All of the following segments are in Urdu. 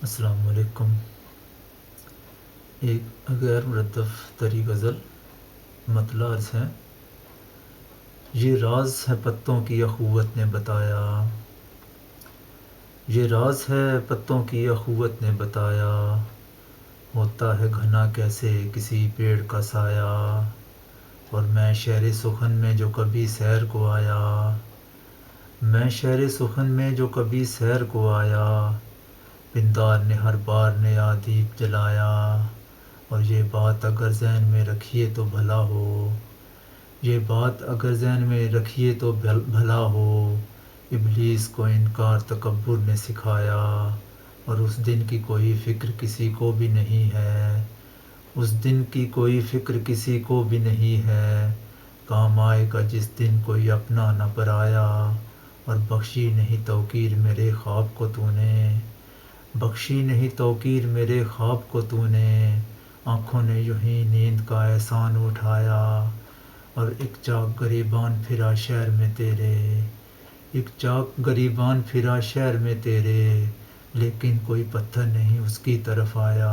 السلام علیکم۔ ایک غیر مرتب تری غزل مطلع عرض ہے۔ یہ راز ہے پتوں کی اخوت نے بتایا، یہ راز ہے پتوں کی اخوت نے بتایا، ہوتا ہے گھنا کیسے کسی پیڑ کا سایہ، اور میں شہر سخن میں جو کبھی سیر کو آیا، میں شہر سخن میں جو کبھی سیر کو آیا، پندار نے ہر بار نیا دیپ جلایا، اور یہ بات اگر ذہن میں رکھیے تو بھلا ہو، یہ بات اگر ذہن میں رکھیے تو بھلا ہو، ابلیس کو انکار تکبر نے سکھایا، اور اس دن کی کوئی فکر کسی کو بھی نہیں ہے، اس دن کی کوئی فکر کسی کو بھی نہیں ہے، کام آئے گا جس دن کوئی اپنا نہ پرایا، اور بخشی نہیں توقیر میرے خواب کو تو نے، بخشی نہیں توقیر میرے خواب کو تو نے، آنکھوں نے یوں ہی نیند کا احسان اٹھایا، اور ایک چاک گریباں پھرا شہر میں تیرے، ایک چاک گریباں پھرا شہر میں تیرے، لیکن کوئی پتھر نہیں اس کی طرف آیا،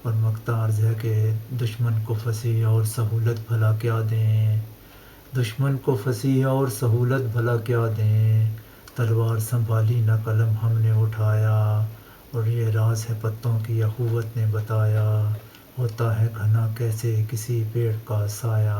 اور مقطع عرض ہے کہ دشمن کو فصیح اور سہولت بھلا کیا دیں، دشمن کو فصیح اور سہولت بھلا کیا دیں، تلوار سنبھالی نہ قلم ہم نے اٹھایا، اور یہ راز ہے پتوں کی اخوت نے بتایا، ہوتا ہے گھنا کیسے کسی پیڑ کا سایہ۔